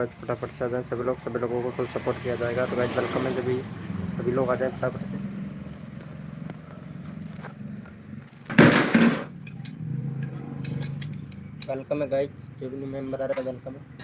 आज फटाफट से आ जाएँ सभी लोगों को फुल सपोर्ट किया जाएगा। तो गाइस वेलकम है, सभी लोग आ जाएँ फटाफट से। वेलकम है गाइस, जो भी न्यू मेंबर आ रहा है वेलकम है।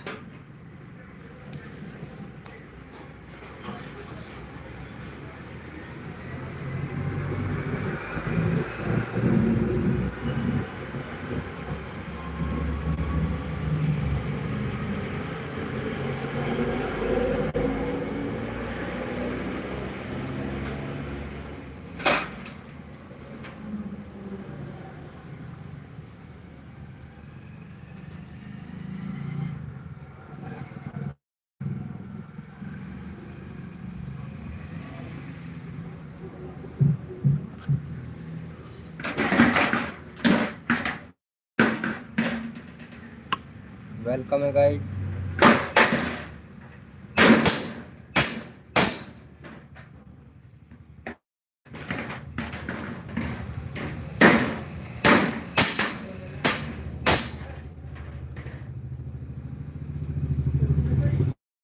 वेलकम है गाइस।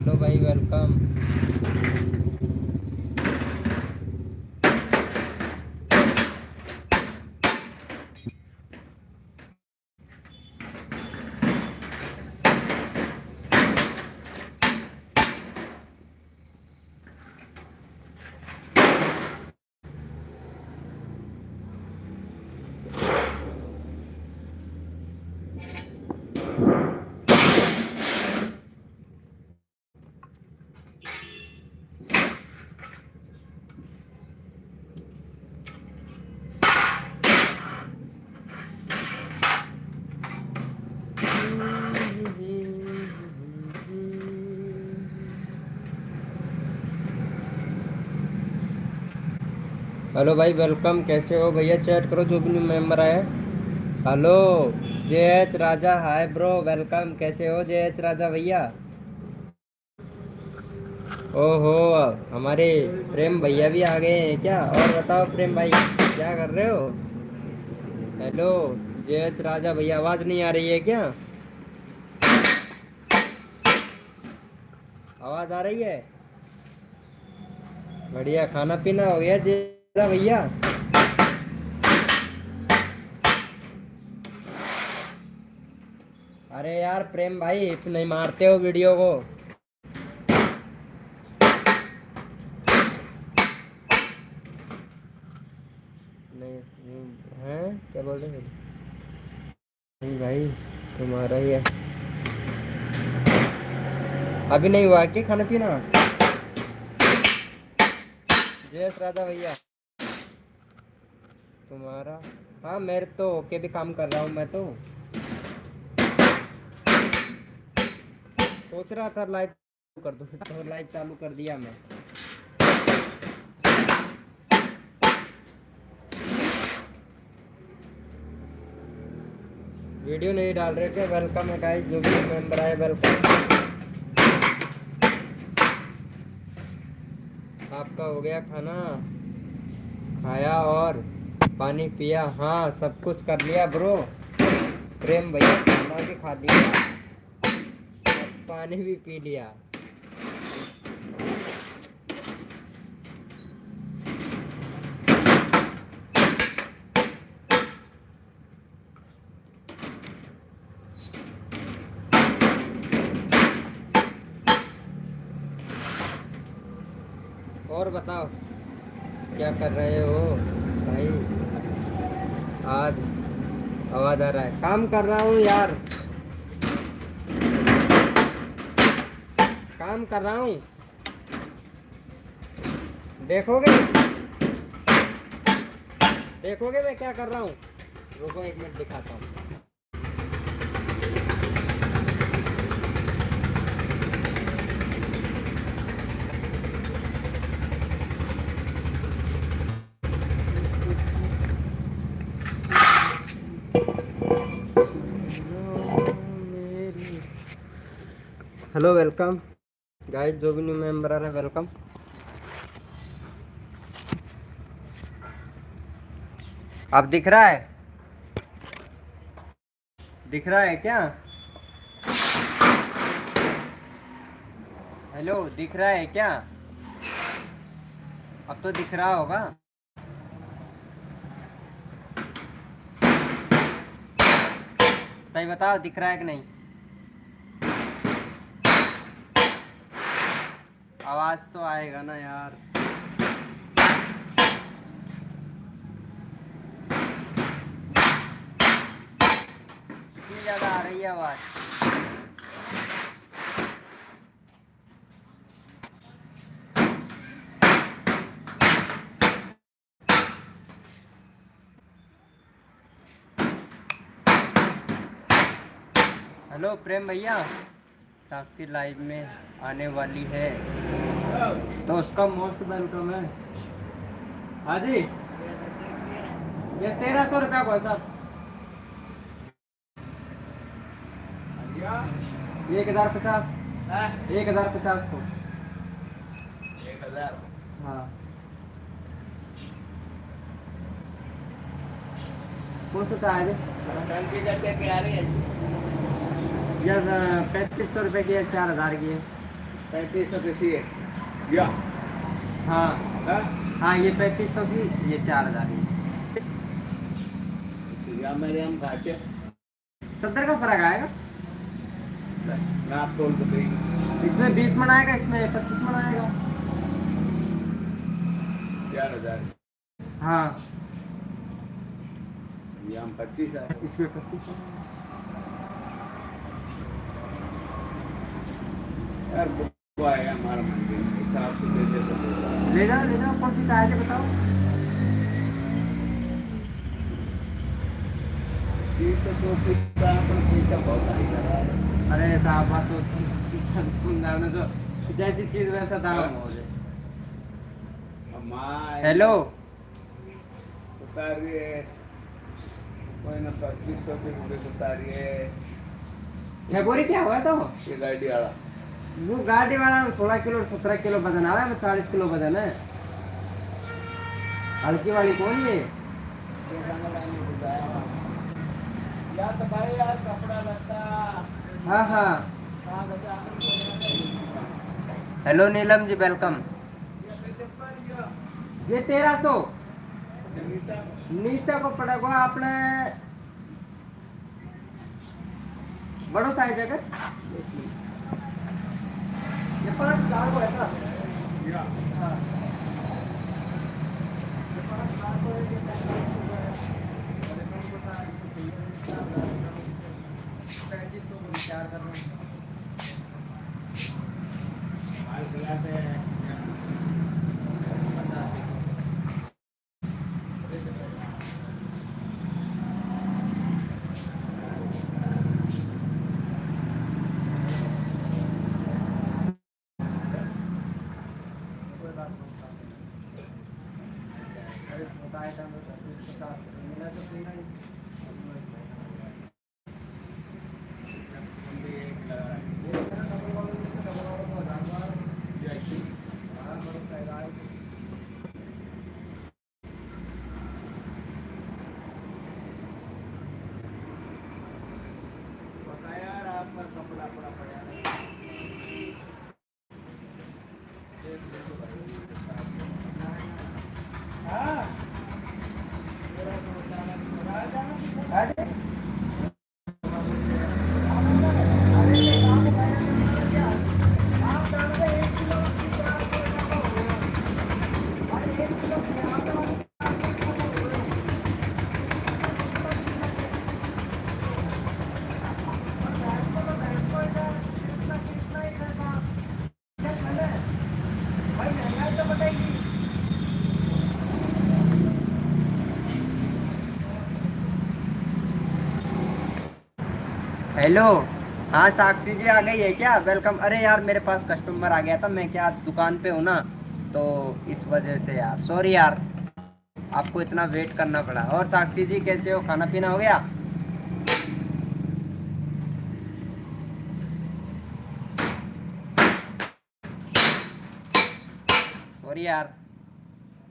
हेलो भाई वेलकम। हेलो भाई वेलकम, कैसे हो भैया? चैट करो जो भी न्यू मेंबर आया है। हेलो JH राजा, हाय ब्रो, वेलकम। कैसे हो JH राजा भैया? ओहो, हमारे प्रेम भैया भी आ गए हैं क्या? और बताओ प्रेम भाई, क्या कर रहे हो? हेलो JH राजा भैया, आवाज नहीं आ रही है क्या? आवाज आ रही है? बढ़िया, खाना पीना हो गया JH राजा भैया? अरे यार प्रेम भाई, नहीं मारते हो वीडियो को? नहीं हैं, क्या बोल रहे हैं? नहीं भाई, तुम्हारा ही है। अभी नहीं हुआ क्या खाना पीना JH राजा भैया तुम्हारा? हाँ, मेरे तो ओके भी काम कर रहा हूँ मैं तो। सोच रहा था लाइव कर दूँ, तो लाइव चालू कर दिया मैं। वीडियो नहीं डाल रहे थे। वेलकम है गाइस, जो भी मेंबर आए वेलकम। आपका हो गया खाना? खाया और पानी पिया? हाँ, सब कुछ कर लिया ब्रो। प्रेम भैया खाना भी खा लिया, पानी भी पी लिया। और बताओ क्या कर रहे हो भाई? आज आवाज आ रहा है, काम कर रहा हूँ यार, काम कर रहा हूँ। देखोगे देखोगे मैं क्या कर रहा हूँ? रुको एक मिनट दिखाता हूँ। हेलो वेलकम गाइस, जो भी न्यू मेंबर आ रहा है वेलकम। आप दिख रहा है? दिख रहा है क्या? हेलो, दिख रहा है क्या? अब तो दिख रहा होगा। सही बताओ, दिख रहा है कि नहीं? आवाज तो आएगा ना यार। कितनी ज्यादा आ रही है आवाज? हेलो प्रेम भैया, साक्षी लाइव में आने वाली है तो उसका मोस्ट वेलकम है। हाँ जी, ये 1300 रुपया भाई साहब। 1050। 1050 को। 1000। हाँ, कौन सा चाहे या 3500 रुपये की है, 4000 की है। 3500 किसी है या? हाँ हाँ? हाँ, ये 3500 की, ये 4000 की। या मेरे हम खाते 70 का फर्क आएगा। नाप तोल तो देंगे। इसमें 20 मन आएगा, इसमें 25 मन आएगा। 4000। हाँ, ये हम 25 है। इसमें 25 यार वो है हमारा मंदिर हिसाब से दे दे तो ले जाओ, कौन सी चाहे थे बताओ। 300 तो पैसा बहुत आएगा। अरे साहब, बात तो जैसी चीज वैसा दाम हो जाए। हेलो, बता रही है कोई ना 2500 के मुझे बता रही है। छेगोरी क्या हुआ तो? ये गाड़ी वाला वो गाड़ी वाला 16 किलो और 17 किलो वजन आ रहा है, 40 किलो वजन है। हल्की वाली कौन ये? यार तो भाई यार कपड़ा लगता। हाँ हाँ। Hello Neelam ji, welcome. ये 1300 नीचे को पड़ेगा आपने। बड़ो साइज है क्या? ये 5000 को है ना? हाँ। ये 5000 को है, ये 3500 को विचार कर रहा हूँ। यार आपका कपड़ा पड़ा पड़ा हेलो, हाँ साक्षी जी आ गई है क्या? वेलकम। अरे यार, मेरे पास कस्टमर आ गया था, मैं क्या आज दुकान पे हूँ ना, तो इस वजह से यार सॉरी यार, आपको इतना वेट करना पड़ा। और साक्षी जी कैसे हो, खाना पीना हो गया? सॉरी यार,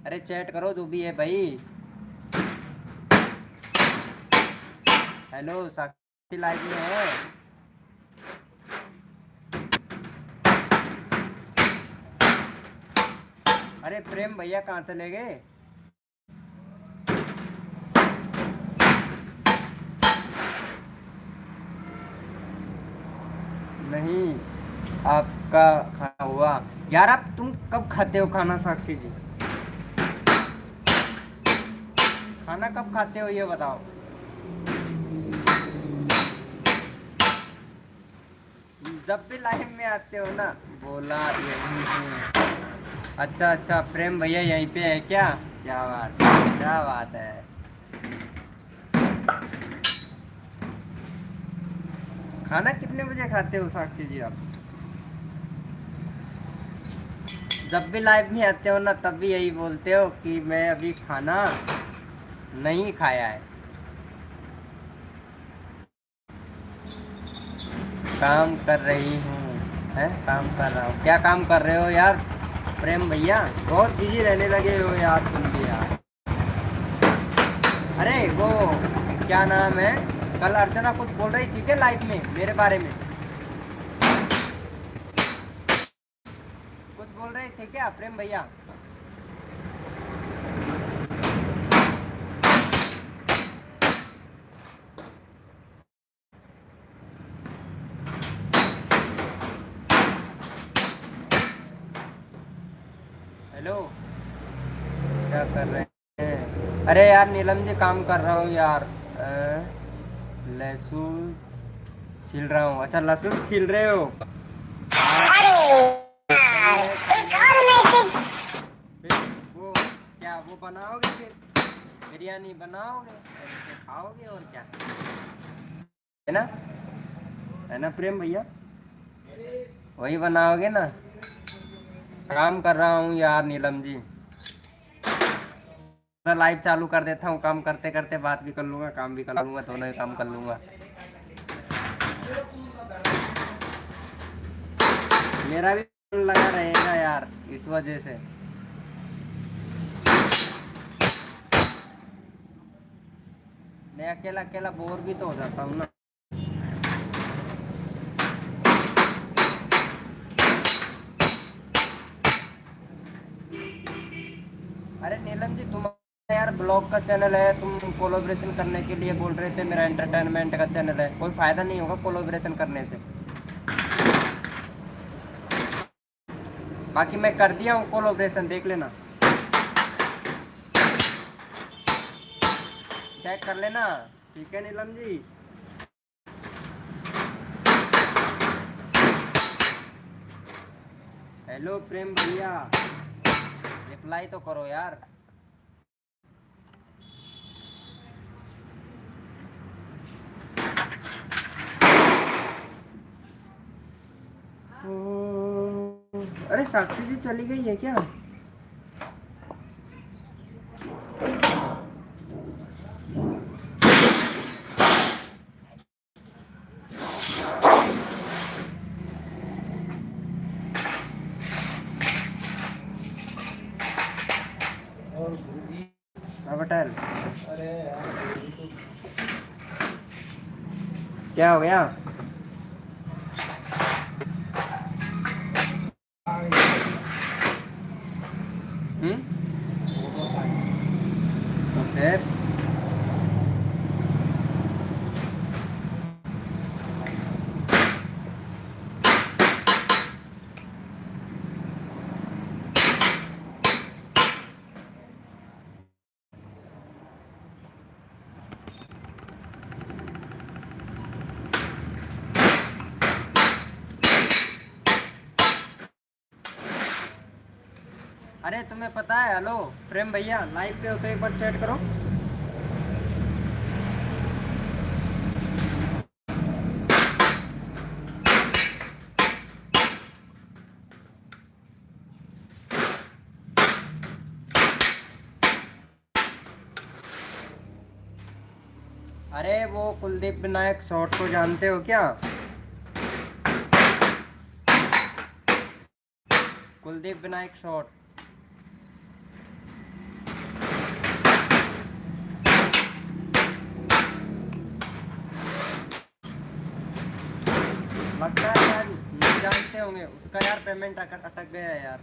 अरे चैट करो जो भी है भाई। हेलो, साक्षी लाइव में है? अरे प्रेम भैया कहाँ चले गए? नहीं, आपका खाना हुआ यार। आप तुम कब खाते हो खाना साक्षी जी? खाना कब खाते हो ये बताओ। जब भी लाइव में आते हो ना, बोला यही हूँ। अच्छा अच्छा, प्रेम भैया यहीं पे है क्या? क्या बात है, क्या बात है। खाना कितने बजे खाते हो साक्षी जी आप? जब भी लाइव में आते हो ना, तब भी यही बोलते हो कि मैं अभी खाना नहीं खाया है, काम कर रही हूँ। है, काम कर रहा हूँ। क्या काम कर रहे हो यार प्रेम भैया? बहुत बिजी रहने लगे हो यार तुम भी यार। अरे वो क्या नाम है, कल अर्चना कुछ बोल रही थी क्या लाइव में मेरे बारे में? कुछ बोल रहे थे क्या प्रेम भैया? हेलो, क्या कर रहे हैं? अरे यार नीलम जी, काम कर रहा हूँ यार। लहसुन छील रहा हूँ। अच्छा, लहसुन छील रहे हो? एक और मैसेज। फिर वो क्या वो बनाओगे, फिर बिरयानी बनाओगे और उसे खाओगे और क्या, है ना प्रेम भैया? वही बनाओगे ना। काम कर रहा हूँ यार नीलम जी। मैं लाइव चालू कर देता हूँ, काम करते करते बात भी कर लूँगा, काम भी कर लूँगा, दोनों ही काम कर लूँगा। मेरा भी मन लगा रहेगा यार इस वजह से। मैं अकेला अकेला बोर भी तो हो जाता हूँ ना। अरे नीलम जी, तुम यार ब्लॉग का चैनल है, तुम कोलैबोरेशन करने के लिए बोल रहे थे। मेरा एंटरटेनमेंट का चैनल है, कोई फायदा नहीं होगा कोलैबोरेशन करने से। बाकी मैं कर दिया हूँ कोलैबोरेशन, देख लेना, चेक कर लेना। ठीक है नीलम जी? हेलो प्रेम भैया, रिप्लाई तो करो यार। अरे साक्षी जी चली गई है क्या? पटेल, क्या हो गया? तो फिर अरे तुम्हें पता है, हेलो प्रेम भैया, लाइव पे हो तो एक बार चैट करो। अरे वो कुलदीप विनायक शॉर्ट को जानते हो क्या? कुलदीप विनायक शॉर्ट। लगता है यार नहीं जानते होंगे उसका यार, पेमेंट अटक गया है यार।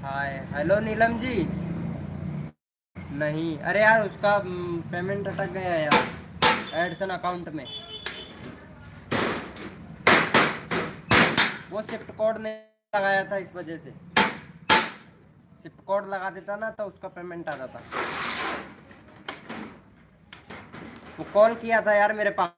Hi hello Neelam ji. नहीं अरे यार उसका पेमेंट अटक गया है यार एडसन अकाउंट में। वो शिफ्ट कोड नहीं लगाया था इस वजह से। शिफ्ट कोड लगा देता ना तो उसका पेमेंट आ जाता। वो कॉल किया था यार मेरे पास।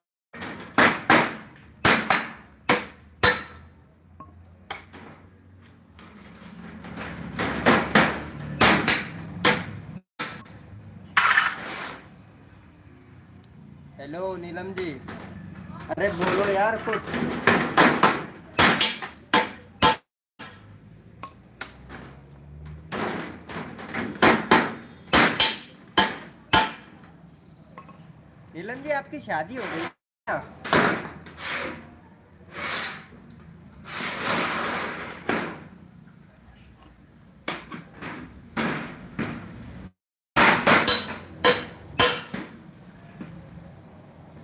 हेलो नीलम जी। अरे बोलो यार कुछ। नीलम जी आपकी शादी हो गई क्या?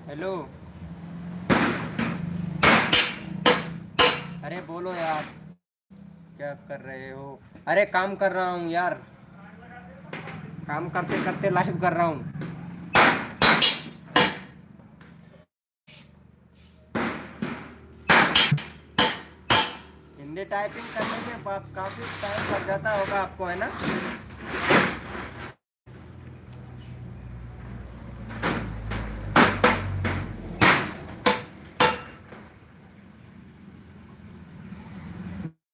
हेलो। अरे बोलो यार क्या कर रहे हो? अरे काम कर रहा हूँ यार। काम करते करते लाइव कर रहा हूँ। हिंदी टाइपिंग करने में काफी टाइम लग जाता होगा आपको है ना?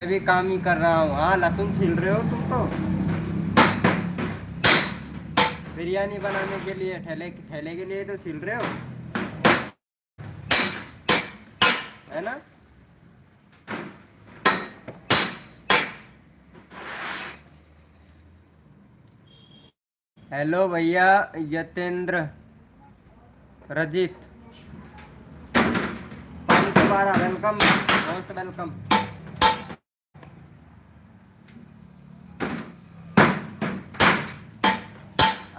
मैं भी काम ही कर रहा हूँ। हाँ लहसुन छील रहे हो तुम तो। बिरयानी बनाने के लिए ठेले ठेले के लिए तो छील रहे हो है ना? हेलो भैया Yatendra Rajit 512 welcome most welcome.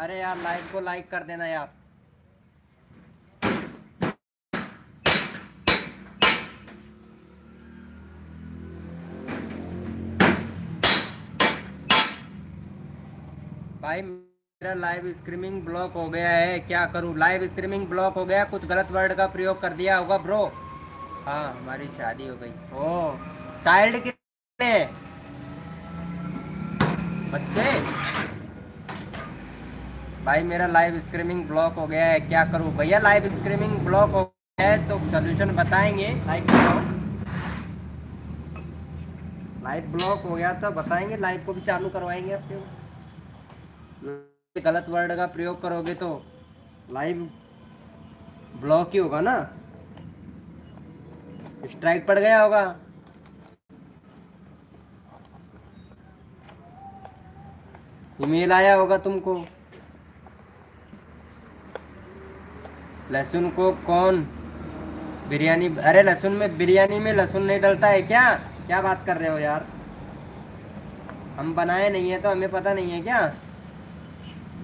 अरे यार लाइव को लाइक कर देना यार। भाई मेरा लाइव स्ट्रीमिंग ब्लॉक हो गया है क्या करूं? लाइव स्ट्रीमिंग ब्लॉक हो गया कुछ गलत वर्ड का प्रयोग कर दिया होगा ब्रो। हाँ हमारी शादी हो गई। ओ चाइल्ड कितने बच्चे? भाई मेरा लाइव स्ट्रीमिंग ब्लॉक हो गया है क्या करूं? भैया लाइव स्ट्रीमिंग ब्लॉक हो गया है तो सोल्यूशन बताएंगे। लाइव बताओ। लाइव ब्लॉक हो गया तो बताएंगे लाइव को भी चालू करवाएंगे आपके। गलत वर्ड का प्रयोग करोगे तो लाइव ब्लॉक ही होगा ना। स्ट्राइक पड़ गया होगा। ईमेल आया होगा तुमको। लहसुन को कौन बिरयानी? अरे लहसुन में बिरयानी में लहसुन नहीं डलता है क्या? क्या बात कर रहे हो यार? हम बनाए नहीं है तो हमें पता नहीं है क्या?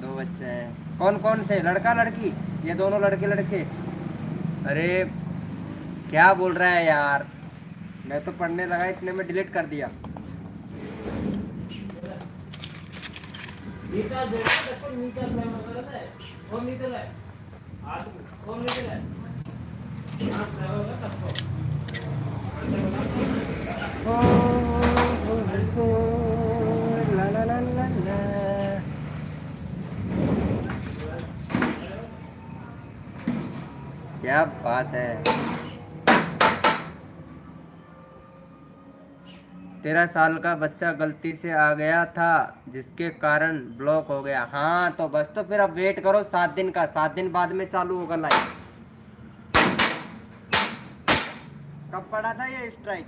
दो बच्चे हैं कौन कौन से? लड़का लड़की? ये दोनों लड़के लड़के? अरे क्या बोल रहा है यार? मैं तो पढ़ने लगा इतने में डिलीट कर दिया। ला ला ला ला ला। क्या बात है। 13 साल का बच्चा गलती से आ गया था जिसके कारण ब्लॉक हो गया। हाँ तो बस तो फिर अब वेट करो 7 दिन का। 7 दिन बाद में चालू होगा लाइव। कब पड़ा था ये स्ट्राइक?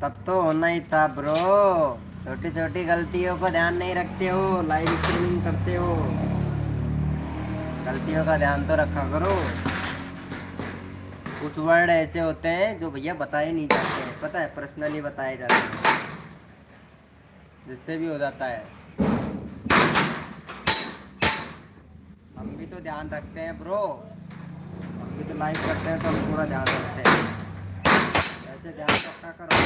तब तो होना ही था ब्रो। छोटी छोटी गलतियों को ध्यान नहीं रखते हो लाइव स्ट्रीमिंग करते हो। गलतियों का ध्यान तो रखा करो। कुछ वर्ड ऐसे होते हैं जो भैया बताए नहीं जाते हैं, पता है, पर्सनली बताए जाते हैं, जिससे भी हो जाता है। हम भी तो ध्यान रखते हैं ब्रो, हम भी तो लाइक करते हैं तो हम पूरा ध्यान रखते हैं, ऐसे ध्यान रखा करो।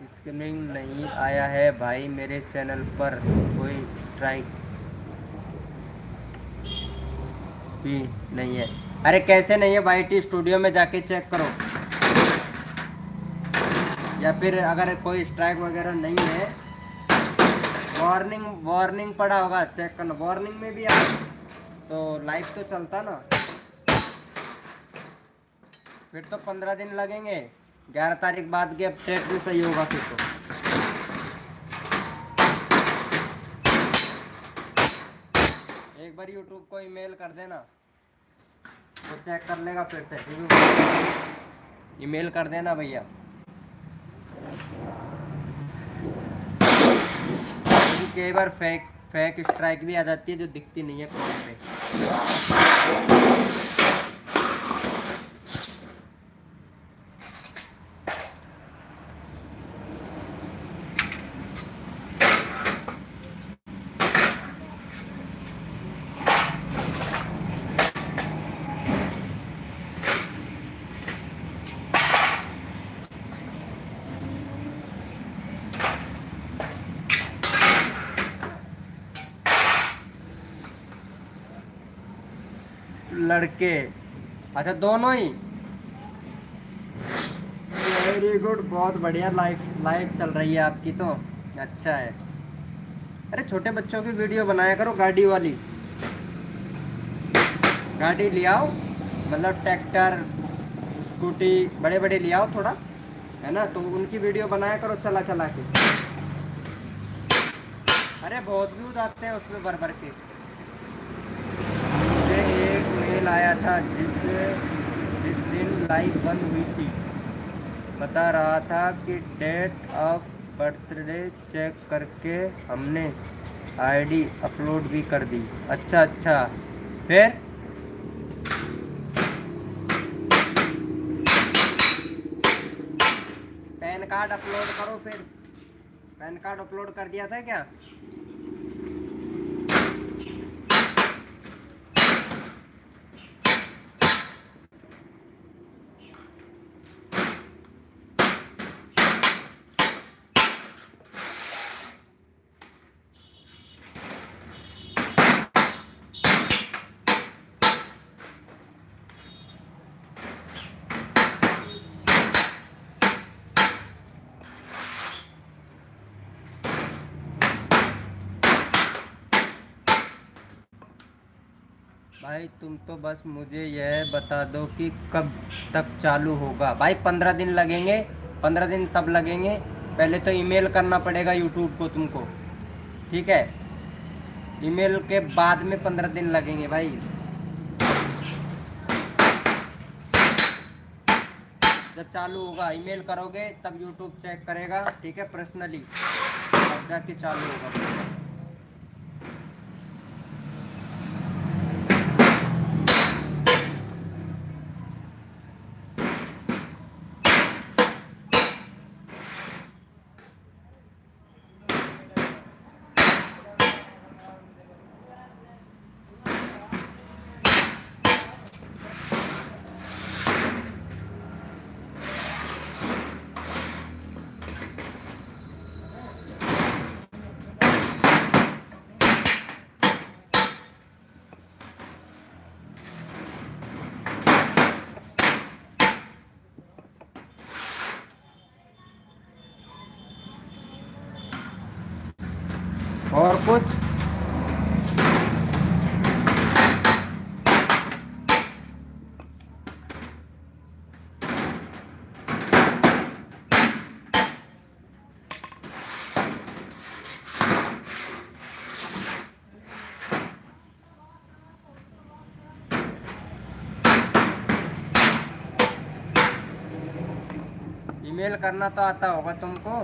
स्क्रीनिंग नहीं आया है भाई मेरे चैनल पर, कोई ट्राई भी नहीं है। अरे कैसे नहीं है भाई, टी स्टूडियो में जाके चेक करो, या फिर अगर कोई स्ट्राइक वगैरह नहीं है, वार्निंग वार्निंग पड़ा होगा, चेक करना, वार्निंग में भी आ तो लाइव तो चलता ना। फिर तो 15 दिन लगेंगे, 11 तारीख बाद के अपडेट भी सही होगा फिर तो। एक बार यूट्यूब को ईमेल कर देना, वो चेक कर लेगा फिर से। ईमेल कर देना भैया। कई बार फेक स्ट्राइक भी आ जाती है जो दिखती नहीं है कॉल पे। लड़के, अच्छा दोनों ही, वेरी गुड, बहुत बढ़िया। लाइफ चल रही है आपकी तो, अच्छा है। अरे छोटे बच्चों की वीडियो बनाया करो, गाड़ी वाली, गाड़ी ले आओ, मतलब ट्रैक्टर स्कूटी बड़े बड़े ले आओ थोड़ा, है ना, तो उनकी वीडियो बनाया करो चला चला के। अरे बहुत व्यूज आते हैं उसमें भर भर के। मुझे एक मेल आया था जिस दिन लाइव बंद हुई थी, बता रहा था कि डेट ऑफ बर्थडे चेक करके हमने आईडी अपलोड भी कर दी। अच्छा अच्छा, फिर पैन कार्ड अपलोड करो, फिर पैन कार्ड अपलोड कर दिया था क्या? भाई तुम तो बस मुझे यह बता दो कि कब तक चालू होगा। भाई 15 दिन लगेंगे, 15 दिन तब लगेंगे, पहले तो ईमेल करना पड़ेगा यूट्यूब को तुमको, ठीक है? ईमेल के बाद में 15 दिन लगेंगे भाई। जब चालू होगा, ईमेल करोगे तब यूट्यूब चेक करेगा, ठीक है, पर्सनली, तब जाके चालू होगा। और कुछ ईमेल करना तो आता होगा तुमको।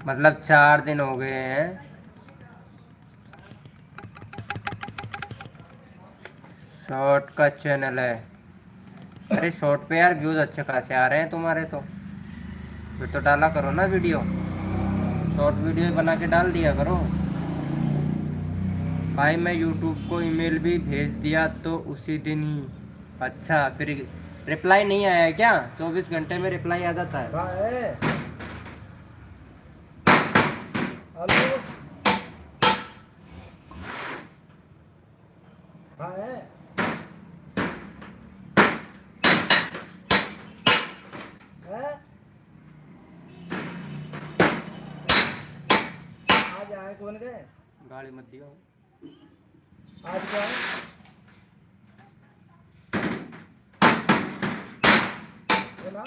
मतलब 4 दिन हो गए हैं। शॉर्ट का चैनल है। अरे शॉर्ट पे यार व्यूज अच्छे खासे आ रहे हैं तुम्हारे तो। फिर तो डाला करो ना वीडियो, शॉर्ट वीडियो बना के डाल दिया करो। भाई मैं यूट्यूब को ईमेल भी भेज दिया तो उसी दिन ही। अच्छा फिर रिप्लाई नहीं आया है क्या? 24 घंटे में रिप्लाई आ जाता है? कहाँ है? हेलो, कहाँ है? हैं? आज आए कौन गए? गाड़ी मत दियो। आज क्या है? बोला?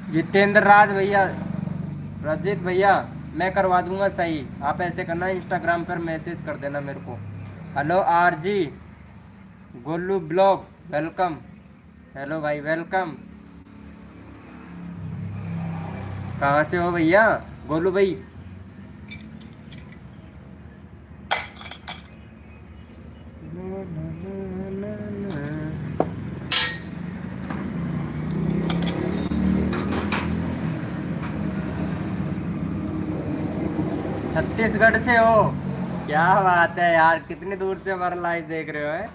जितेंद्र राज भैया, रजित भैया, मैं करवा दूंगा सही। आप ऐसे करना, इंस्टाग्राम पर मैसेज कर देना मेरे को। Hello RG, Golu blog, welcome. Hello भाई, वेलकम। कहाँ से हो भैया? गोलू भाई। छत्तीसगढ़ से हो? क्या बात है यार, कितनी दूर से हमारा लाइव देख रहे हो है?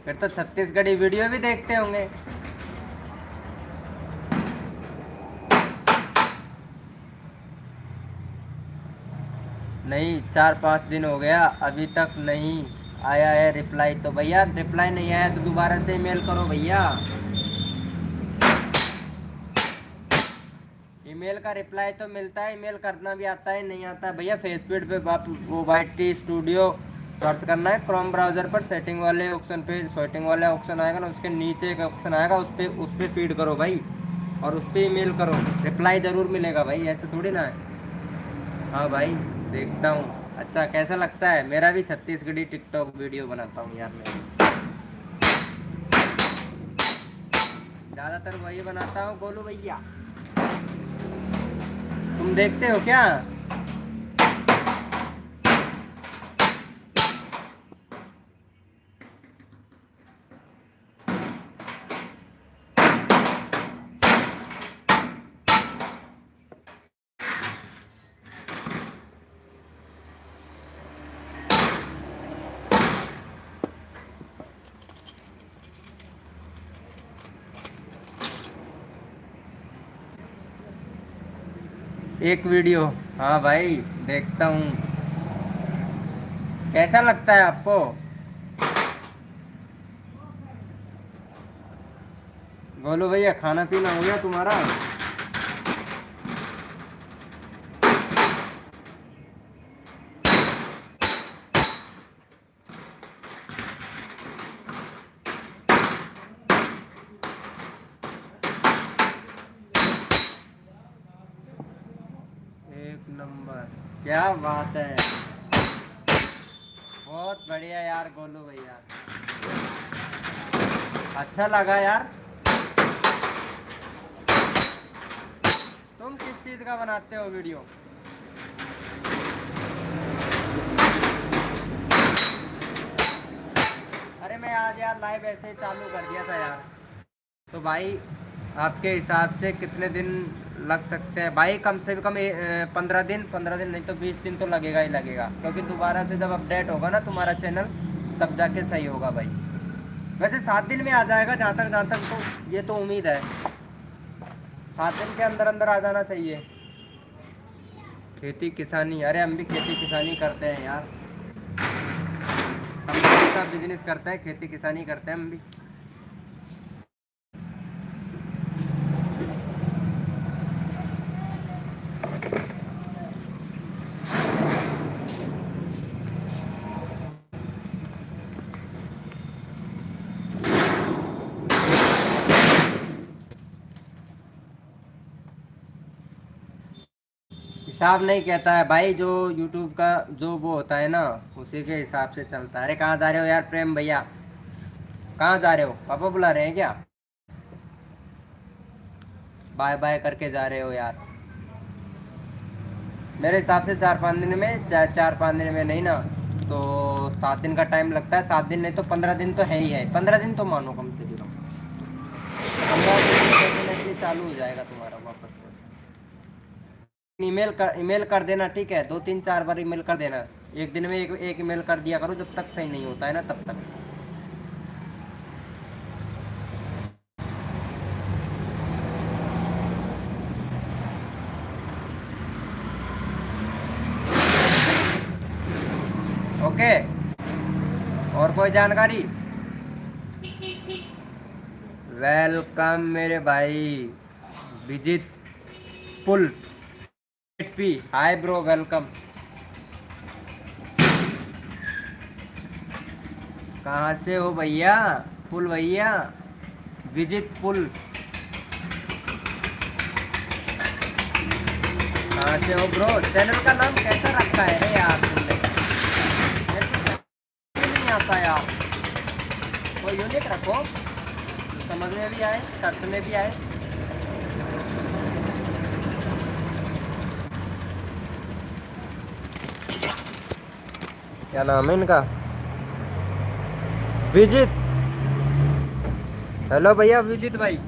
फिर तो छत्तीसगढ़ी वीडियो भी देखते होंगे। नहीं, 4-5 दिन हो गया, अभी तक नहीं आया है रिप्लाई। तो भैया रिप्लाई नहीं आया तो दोबारा से ईमेल करो भैया। ईमेल का रिप्लाई तो मिलता है, ईमेल करना भी आता है, नहीं आता है भैया। फेसबुक पे आप वो वाईटी स्टूडियो सर्च करना है क्रोम ब्राउज़र पर, सेटिंग वाले ऑप्शन पे, सेटिंग वाला ऑप्शन आएगा ना, उसके नीचे एक ऑप्शन आएगा, उस पर फीड करो भाई, और उस पर ईमेल करो, रिप्लाई ज़रूर मिलेगा भाई, ऐसे थोड़ी ना है। हाँ भाई, देखता हूँ। अच्छा कैसा लगता है? मेरा भी छत्तीसगढ़ी टिकटॉक वीडियो बनाता हूँ यार मैं, ज़्यादातर वही बनाता हूँ गोलू भैया। तुम देखते हो क्या? एक वीडियो, हाँ भाई देखता हूँ। कैसा लगता है आपको? गोलू भैया खाना पीना हो गया तुम्हारा? एक नंबर, क्या बात है, बहुत बढ़िया यार गोलू भैया, अच्छा लगा यार। तुम किस चीज का बनाते हो वीडियो? अरे मैं आज यार लाइव ऐसे ही चालू कर दिया था यार। तो भाई आपके हिसाब से कितने दिन लग सकते हैं भाई? कम से कम 15 दिन, 15 दिन नहीं तो 20 दिन तो लगेगा ही लगेगा, क्योंकि दोबारा से जब अपडेट होगा ना तुम्हारा चैनल, तब जाके सही होगा भाई। वैसे 7 दिन में आ जाएगा, जहाँ तक तो ये तो उम्मीद है, 7 दिन के अंदर अंदर आ जाना चाहिए। खेती किसानी, अरे हम भी खेती किसानी करते हैं यार, हम भी इसका बिजनेस करते हैं, खेती किसानी करते हैं हम भी। हिसाब नहीं कहता है भाई, जो यूट्यूब का जो वो होता है ना, उसी के हिसाब से चलता है। अरे कहाँ जा रहे हो यार प्रेम भैया, कहाँ जा रहे हो? पापा बुला रहे हैं क्या? बाय बाय करके जा रहे हो यार? मेरे हिसाब से 4-5 दिन में, 4-5 दिन में नहीं ना तो 7 दिन का टाइम लगता है। 7 दिन नहीं तो 15 दिन तो है ही है। 15 दिन तो मानो कम से कम। 15 दिन में डेफिनेटली चालू हो जाएगा तुम्हारा वापस से। ईमेल कर देना, ठीक है? 2-3-4 बार ईमेल कर देना। एक दिन में एक ईमेल कर दिया करो, जब तक सही नहीं होता है ना तब तक। ओके, और कोई जानकारी? वेलकम मेरे भाई विजित पुल पी। Hi bro, welcome. कहाँ से हो भैया? पुल भैया, विजित पुल। कहाँ से हो ब्रो? चैनल का नाम कैसा रखा है रे यार तुमने? मेरे को नहीं आता यार, कोई यूनिक रखो, समझ में भी आए, सर्च में भी आए। क्या नाम है इनका? विजित। हेलो भैया विजित भाई।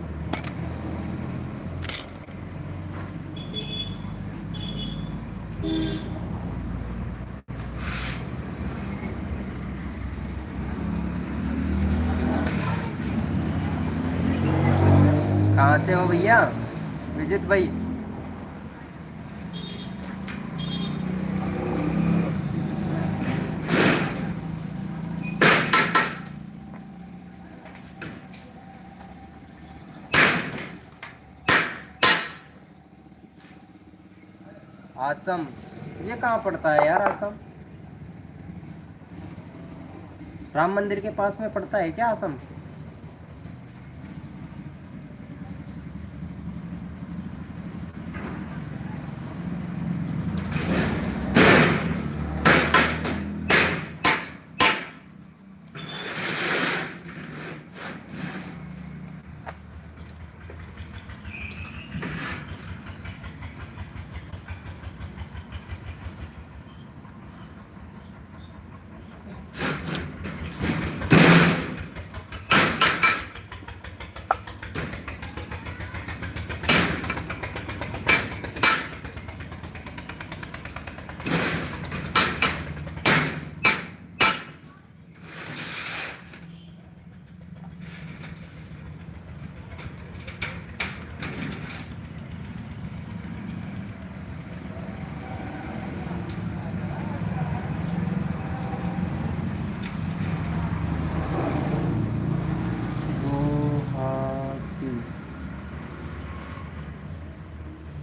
कहाँ से हो भैया विजित भाई? आसम, ये कहाँ पड़ता है यार आसम? राम मंदिर के पास में पड़ता है क्या आसम?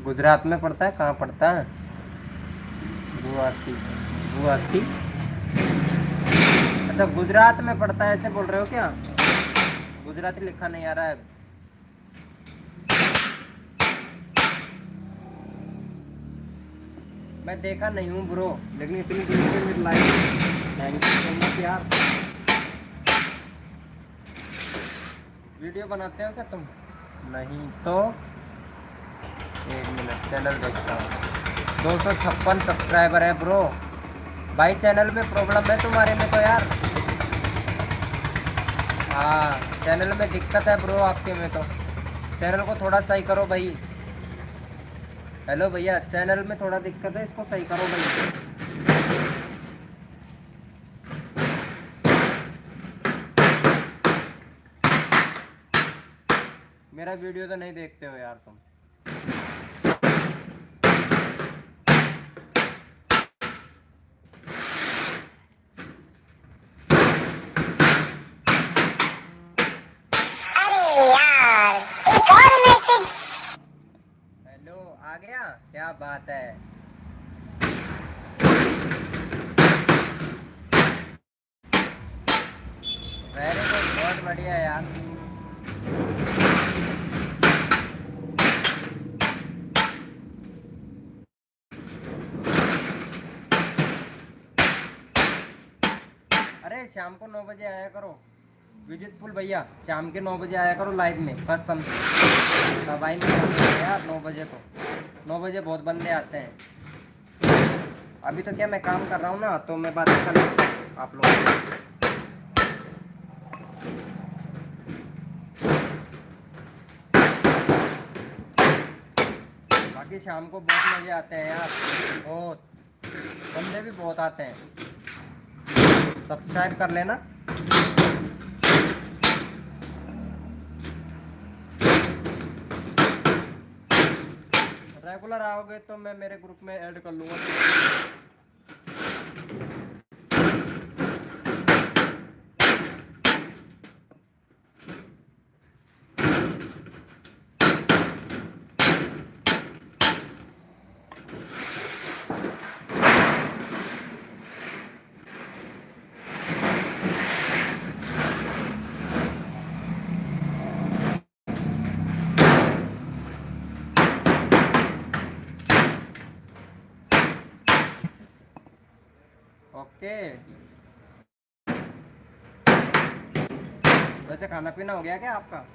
गुजरात में पड़ता है? कहाँ पड़ता है? गुवाहाटी। गुवाहाटी, अच्छा गुजरात में पड़ता है, ऐसे बोल रहे हो क्या? गुजराती लिखा नहीं आ रहा है। मैं देखा नहीं हूँ ब्रो, लेकिन इतनी दूर से मेरी life. Thank you so much यार। वीडियो बनाते हो क्या तुम? नहीं तो 1 मिनट, चैनल देखता हूँ। 256 सब्सक्राइबर है ब्रो। भाई चैनल में प्रॉब्लम है तुम्हारे में तो यार। हाँ चैनल में दिक्कत है ब्रो आपके में तो। चैनल को थोड़ा सही करो भाई। हेलो भैया, चैनल में थोड़ा दिक्कत है, इसको सही करो भाई। मेरा वीडियो तो नहीं देखते हो यार तुम। हेलो, आ गया? क्या बात है। वेरी गुड, बहुत बढ़िया यार। अरे शाम को 9 बजे आया करो विजित पुल भैया, शाम के 9 बजे आया करो लाइव में कसम से। तब आई नहीं यार 9 बजे, तो 9 बजे बहुत बंदे आते हैं। अभी तो क्या मैं काम कर रहा हूँ ना, तो मैं बात कर रहा हूँ आप लोगों से। बाकी शाम को बहुत मजे आते हैं यार, बहुत बंदे भी बहुत आते हैं। सब्सक्राइब कर लेना। रेगुलर आओगे तो मैं मेरे ग्रुप में ऐड कर लूँगा। ओके, वैसे खाना पीना हो गया क्या आपका?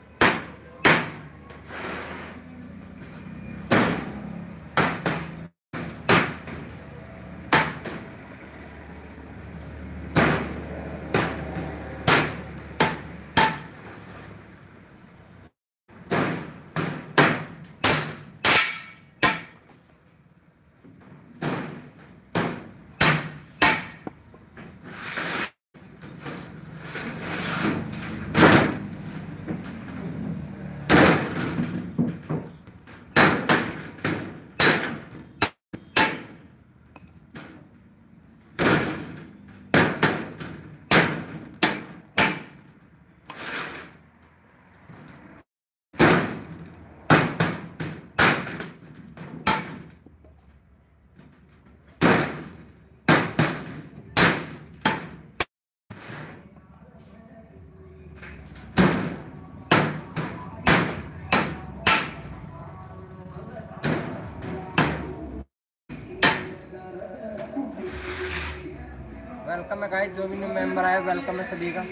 वेलकम है गाइस, जो भी न्यू मेंबर आए वेलकम है सभी का।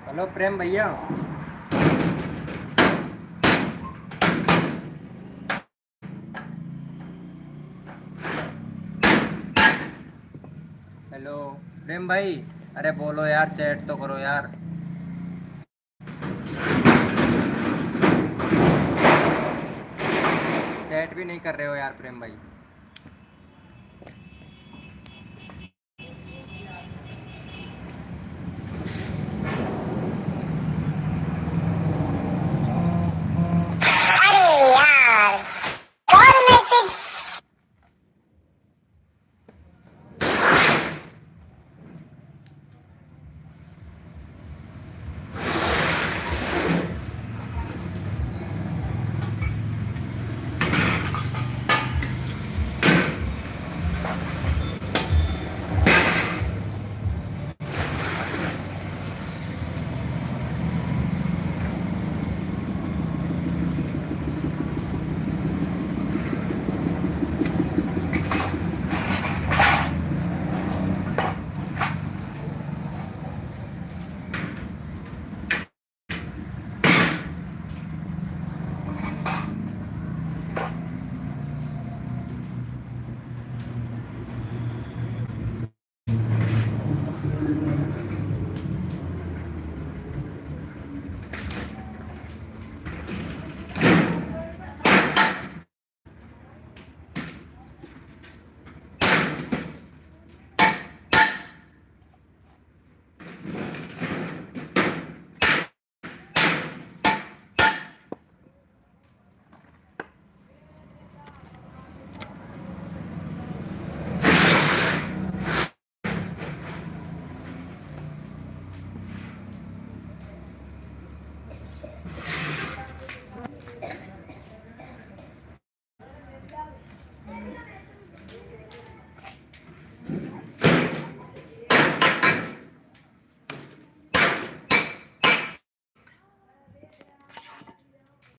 हेलो प्रेम भैया, हेलो प्रेम भाई, अरे बोलो यार, चैट तो करो यार। चैट भी नहीं कर रहे हो यार प्रेम भाई।